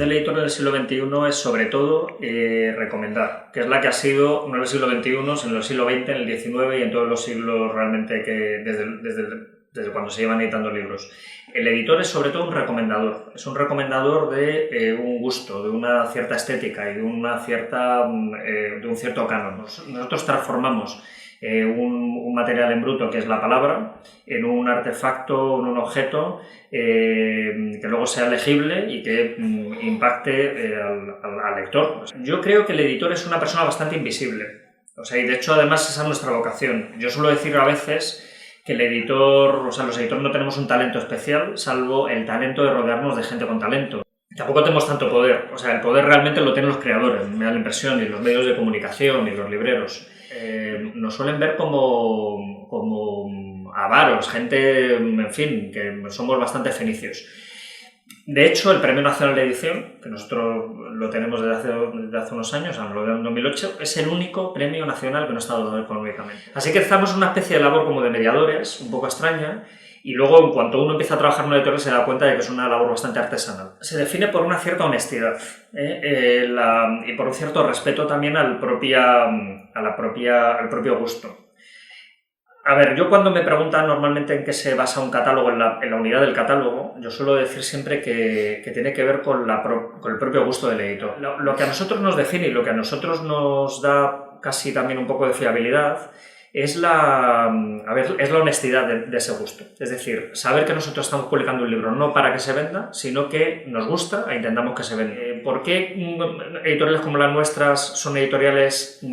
del editor del siglo XXI es sobre todo recomendar, que es la que ha sido no en el siglo XXI, sino en el siglo XX, en el XIX y en todos los siglos realmente que desde cuando se llevan editando libros. El editor es sobre todo un recomendador de un gusto, de una cierta estética y de un cierto canon. Nosotros transformamos un material en bruto, que es la palabra, en un artefacto, en un objeto que luego sea legible y que impacte al lector. Yo creo que el editor es una persona bastante invisible, y de hecho además esa es nuestra vocación. Yo suelo decir a veces que el editor, los editores no tenemos un talento especial, salvo el talento de rodearnos de gente con talento. Tampoco tenemos tanto poder, el poder realmente lo tienen los creadores, me da la impresión, y los medios de comunicación y los libreros. Nos suelen ver como avaros, gente, en fin, que somos bastante fenicios. De hecho, el Premio Nacional de Edición, que nosotros lo tenemos desde hace unos años, lo de 2008, es el único premio nacional que no está dado económicamente. Así que estamos en una especie de labor como de mediadores, un poco extraña, y luego, en cuanto uno empieza a trabajar en una editorial, se da cuenta de que es una labor bastante artesanal. Se define por una cierta honestidad y por un cierto respeto también al propio gusto. A ver, yo cuando me preguntan normalmente en qué se basa un catálogo, en la unidad del catálogo, yo suelo decir siempre que tiene que ver con el propio gusto del editor. Lo que a nosotros nos define y lo que a nosotros nos da casi también un poco de fiabilidad es la honestidad de ese gusto. Es decir, saber que nosotros estamos publicando un libro no para que se venda, sino que nos gusta e intentamos que se venda. ¿Por qué editoriales como las nuestras son editoriales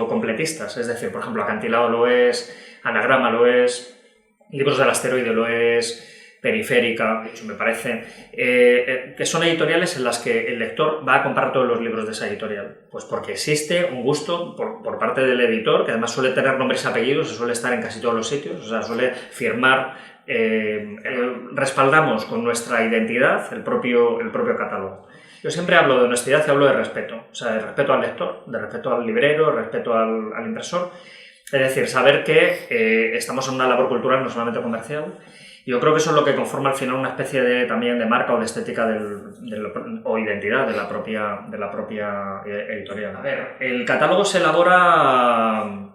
completistas? Es decir, por ejemplo, Acantilado lo es, Anagrama lo es, Libros del Asteroide lo es, Periférica, de hecho me parece, que son editoriales en las que el lector va a comprar todos los libros de esa editorial. Pues porque existe un gusto por parte del editor, que además suele tener nombres y apellidos, suele estar en casi todos los sitios, suele firmar, respaldamos con nuestra identidad el propio catálogo. Yo siempre hablo de honestidad y hablo de respeto, de respeto al lector, de respeto al librero, de respeto al impresor, es decir, saber que estamos en una labor cultural, no solamente comercial. Yo creo que eso es lo que conforma al final una especie también de marca o de estética o identidad de la propia editorial. A ver, el catálogo se elabora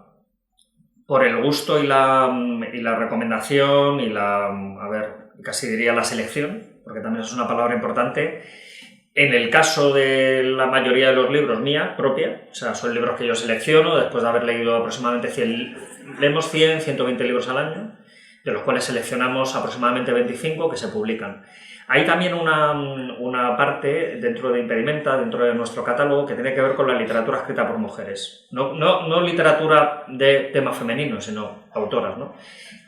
por el gusto y la recomendación y casi diría la selección, porque también es una palabra importante. En el caso de la mayoría de los libros mía, propia, son libros que yo selecciono después de haber leído aproximadamente 120 libros al año, de los cuales seleccionamos aproximadamente 25 que se publican. Hay también una parte dentro de Impedimenta, dentro de nuestro catálogo, que tiene que ver con la literatura escrita por mujeres. No literatura de tema femenino, sino autoras, ¿no?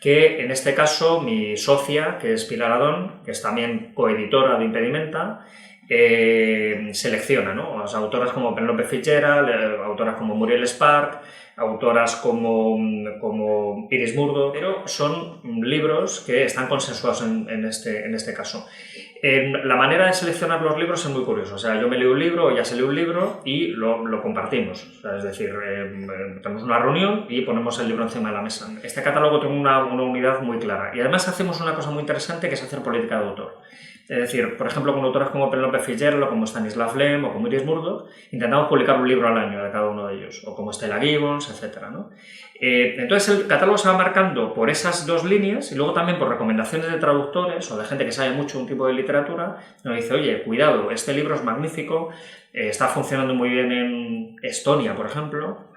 Que en este caso mi socia, que es Pilar Adón, que es también coeditora de Impedimenta, selecciona, ¿no? Autoras como Penélope Fitzgerald, autoras como Muriel Spark, autoras como Iris Murdoch, pero son libros que están consensuados en este caso. La manera de seleccionar los libros es muy curiosa. Yo me leo un libro, ella se lee un libro y lo compartimos. Es decir, tenemos una reunión y ponemos el libro encima de la mesa. Este catálogo tiene una unidad muy clara. Y además hacemos una cosa muy interesante, que es hacer política de autor. Es decir, por ejemplo, con autores como Penélope Fitzgerald o como Stanislav Lem o como Iris Murdoch, intentamos publicar un libro al año de cada uno de ellos, o como Stella Gibbons, etc., ¿no? Entonces el catálogo se va marcando por esas dos líneas y luego también por recomendaciones de traductores o de gente que sabe mucho un tipo de literatura. Nos dice, oye, cuidado, este libro es magnífico, está funcionando muy bien en Estonia, por ejemplo.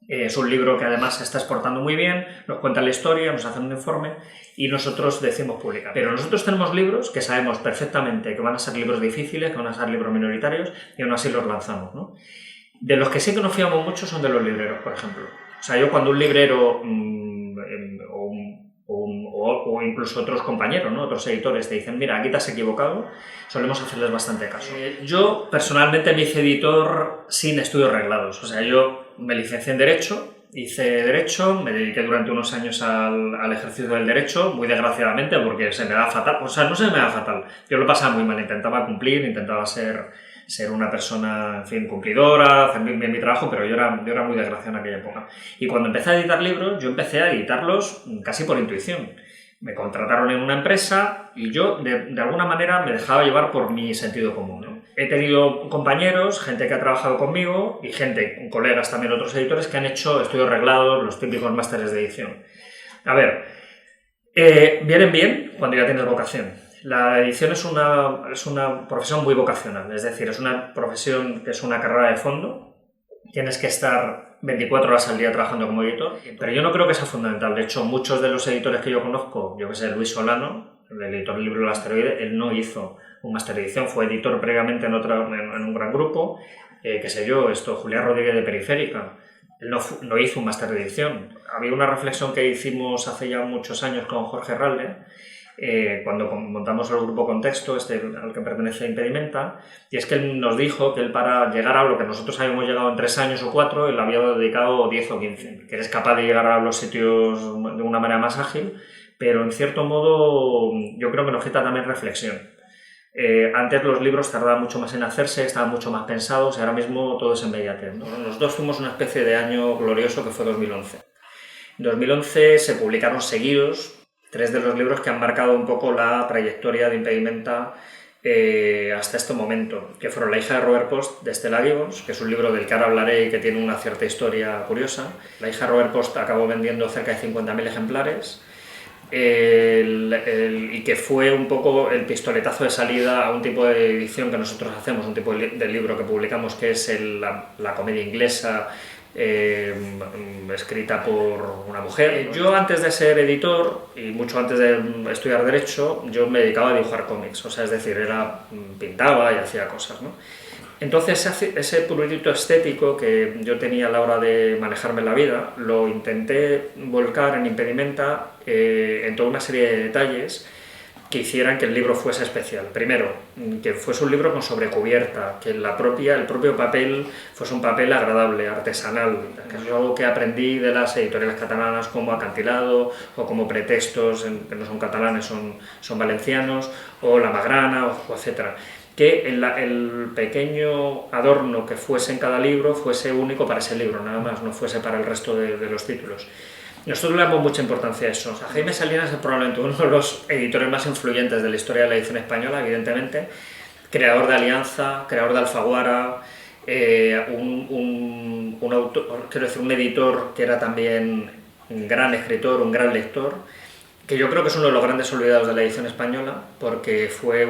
Es un libro que además se está exportando muy bien, nos cuenta la historia, nos hacen un informe y nosotros decimos publicar. Pero nosotros tenemos libros que sabemos perfectamente que van a ser libros difíciles, que van a ser libros minoritarios y aún así los lanzamos, ¿no? De los que sí que nos fiamos mucho son de los libreros, por ejemplo. Yo cuando un librero o incluso otros compañeros, ¿no? Otros editores te dicen, mira, aquí te has equivocado, solemos hacerles bastante caso. Yo personalmente me hice editor sin estudios reglados. Yo me licencié en Derecho, hice Derecho, me dediqué durante unos años al ejercicio del Derecho, muy desgraciadamente porque se me da fatal, no se me da fatal, yo lo pasaba muy mal, intentaba cumplir, intentaba ser una persona, en fin, cumplidora, hacer bien mi trabajo, pero yo era muy desgraciado en aquella época. Y cuando empecé a editar libros, yo empecé a editarlos casi por intuición. Me contrataron en una empresa y yo, de alguna manera, me dejaba llevar por mi sentido común, ¿no? he tenido compañeros, gente que ha trabajado conmigo y gente, colegas también, otros editores, que han hecho estudios reglados, los típicos másteres de edición. A ver, vienen bien cuando ya tienes vocación. La edición es una profesión muy vocacional, es decir, es una profesión que es una carrera de fondo. Tienes que estar 24 horas al día trabajando como editor, pero yo no creo que sea fundamental. De hecho, muchos de los editores que yo conozco, yo que sé, Luis Solano, el editor del libro El Asteroide, él no hizo un máster de edición, fue editor previamente en un gran grupo, qué sé yo, Julián Rodríguez de Periférica. Él no hizo un máster de edición. Había una reflexión que hicimos hace ya muchos años con Jorge Ralde, cuando montamos el grupo Contexto, al que pertenece Impedimenta, y es que él nos dijo que él, para llegar a lo que nosotros habíamos llegado en 3 años o 4, él había dedicado 10 o 15, que eres capaz de llegar a los sitios de una manera más ágil, pero en cierto modo yo creo que nos quita también reflexión. Antes los libros tardaban mucho más en hacerse, estaban mucho más pensados, y ahora mismo todo es inmediatez, ¿no? Los dos fuimos una especie de año glorioso que fue 2011. En 2011 se publicaron seguidos 3 de los libros que han marcado un poco la trayectoria de Impedimenta hasta este momento, que fueron La hija de Robert Post, de Stella Gibbons, que es un libro del que ahora hablaré y que tiene una cierta historia curiosa. La hija de Robert Post acabó vendiendo cerca de 50.000 ejemplares, y que fue un poco el pistoletazo de salida a un tipo de edición que nosotros hacemos, un tipo de libro que publicamos, que es la comedia inglesa, escrita por una mujer. Yo, antes de ser editor y mucho antes de estudiar Derecho, yo me dedicaba a dibujar cómics, o sea, es decir, pintaba y hacía cosas, ¿no? Entonces ese prurito estético que yo tenía a la hora de manejarme la vida, lo intenté volcar en Impedimenta en toda una serie de detalles que hicieran que el libro fuese especial. Primero, que fuese un libro con sobrecubierta, que el propio papel fuese un papel agradable, artesanal, que es algo que aprendí de las editoriales catalanas, como Acantilado, o como Pretextos, que no son catalanes, son valencianos, o La Magrana, o etcétera. Que el pequeño adorno que fuese en cada libro fuese único para ese libro, nada más, no fuese para el resto de los títulos. Nosotros le damos mucha importancia a eso. O sea, Jaime Salinas es probablemente uno de los editores más influyentes de la historia de la edición española, evidentemente, creador de Alianza, creador de Alfaguara, un autor, quiero decir, un editor que era también un gran escritor, un gran lector, que yo creo que es uno de los grandes olvidados de la edición española, porque fue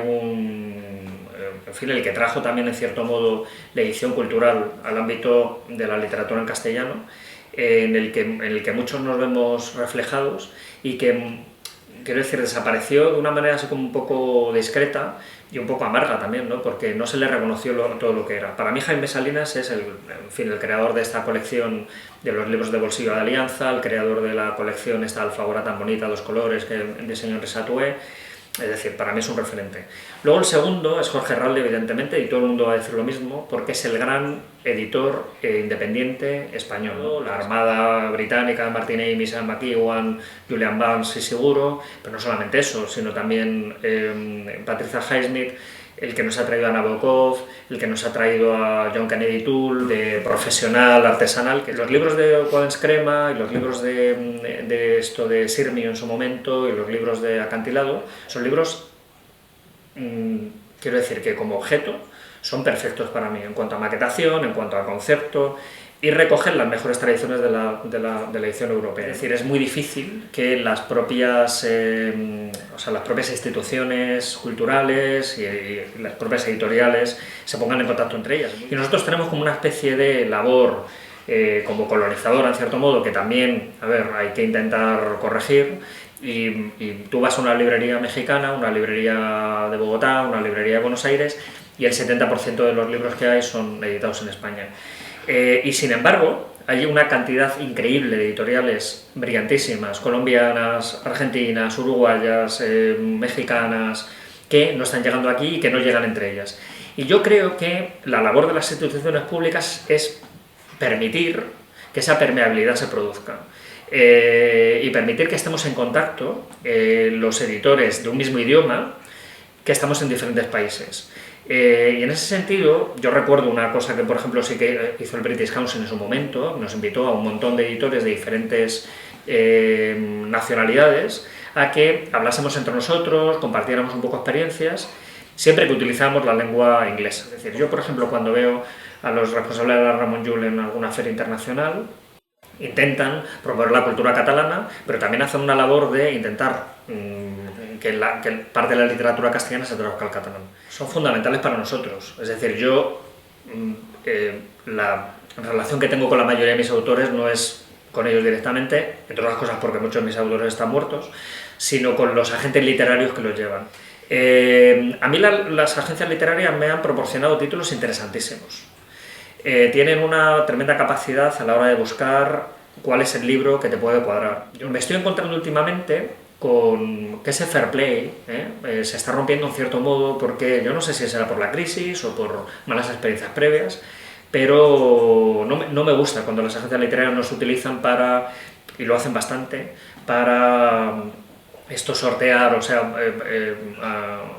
en fin, el que trajo también, en cierto modo, la edición cultural al ámbito de la literatura en castellano, en el que muchos nos vemos reflejados, y que, quiero decir, desapareció de una manera así como un poco discreta y un poco amarga también, ¿no? Porque no se le reconoció todo lo que era. Para mí Jaime Salinas es el creador de esta colección de los libros de bolsillo de Alianza, el creador de la colección esta Alfaguara tan bonita, 2 colores, que diseñó Henri Satoué. Es decir, para mí es un referente. Luego el segundo es Jorge Ralde, evidentemente, y todo el mundo va a decir lo mismo, porque es el gran editor independiente español, ¿no? La Armada Británica, Martin Amis, Ian McEwan, Julian Barnes y Seguro, pero no solamente eso, sino también Patricia Highsmith, el que nos ha traído a Nabokov, el que nos ha traído a John Kennedy Toole, de profesional, artesanal, que los libros de Coden's Crema y los libros de Sirmio en su momento y los libros de Acantilado son libros, quiero decir, que como objeto son perfectos para mí, en cuanto a maquetación, en cuanto a concepto, y recogen las mejores tradiciones de la edición europea. Es decir, es muy difícil que las propias instituciones culturales y las propias editoriales se pongan en contacto entre ellas. Y nosotros tenemos como una especie de labor como colonizadora, en cierto modo, que también, hay que intentar corregir. Y tú vas a una librería mexicana, una librería de Bogotá, una librería de Buenos Aires, y el 70% de los libros que hay son editados en España. Y sin embargo, hay una cantidad increíble de editoriales brillantísimas, colombianas, argentinas, uruguayas, mexicanas, que no están llegando aquí y que no llegan entre ellas. Y yo creo que la labor de las instituciones públicas es permitir que esa permeabilidad se produzca. Y permitir que estemos en contacto los editores de un mismo idioma que estamos en diferentes países. Y en ese sentido, yo recuerdo una cosa que, por ejemplo, sí que hizo el British Council en su momento, nos invitó a un montón de editores de diferentes nacionalidades a que hablásemos entre nosotros, compartiéramos un poco experiencias, siempre que utilizamos la lengua inglesa. Es decir, yo, por ejemplo, cuando veo a los responsables de la Ramon Llull en alguna feria internacional, intentan promover la cultura catalana, pero también hacen una labor de intentar que parte de la literatura castellana se traduzca al catalán. Son fundamentales para nosotros. Es decir, yo la relación que tengo con la mayoría de mis autores no es con ellos directamente, entre otras cosas porque muchos de mis autores están muertos, sino con los agentes literarios que los llevan. A mí las agencias literarias me han proporcionado títulos interesantísimos. Tienen una tremenda capacidad a la hora de buscar cuál es el libro que te puede cuadrar. Yo me estoy encontrando últimamente con que ese fair play se está rompiendo en cierto modo, porque yo no sé si será por la crisis o por malas experiencias previas, pero no me gusta cuando las agencias literarias no se utilizan para, y lo hacen bastante, para sortear, o sea,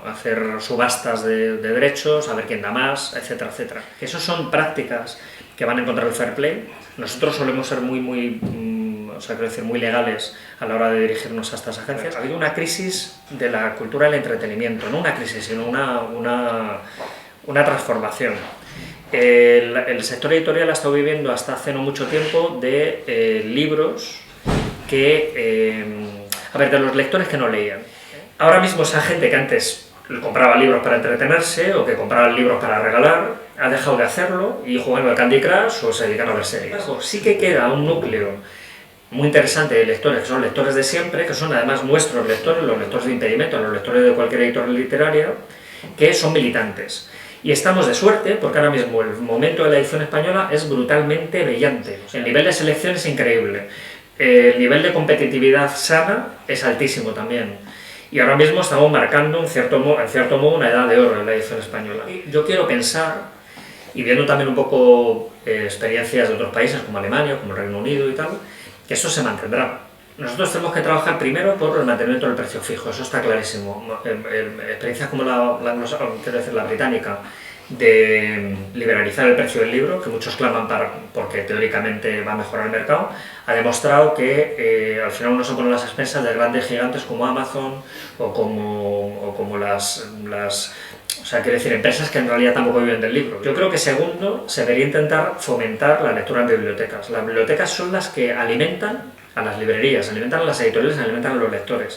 hacer subastas de derechos, a ver quién da más, etcétera, etcétera. Esas son prácticas que van a encontrar el fair play. Nosotros solemos ser muy legales a la hora de dirigirnos a estas agencias. Ha habido una crisis de la cultura del entretenimiento, no una crisis, sino una transformación. El sector editorial ha estado viviendo hasta hace no mucho tiempo de libros que... de los lectores que no leían. Ahora mismo esa gente que antes compraba libros para entretenerse o que compraba libros para regalar, ha dejado de hacerlo y jugando al Candy Crush o se dedican a ver series. Sí que queda un núcleo muy interesante de lectores, que son lectores de siempre, que son además nuestros lectores, los lectores de Impedimento, los lectores de cualquier editorial literaria, que son militantes. Y estamos de suerte, porque ahora mismo el momento de la edición española es brutalmente brillante. El nivel de selección es increíble. El nivel de competitividad sana es altísimo también. Y ahora mismo estamos marcando en cierto modo una edad de oro en la edición española. Y yo quiero pensar, y viendo también un poco experiencias de otros países como Alemania, como el Reino Unido y tal, que eso se mantendrá. Nosotros tenemos que trabajar primero por el mantenimiento del precio fijo, eso está clarísimo. Experiencias como la británica, de liberalizar el precio del libro, que muchos claman porque teóricamente va a mejorar el mercado, ha demostrado que al final uno se pone las expensas de grandes gigantes como Amazon o como empresas que en realidad tampoco viven del libro. Yo creo que segundo, se debería intentar fomentar la lectura en bibliotecas. Las bibliotecas son las que alimentan a las librerías, alimentan a las editoriales, alimentan a los lectores.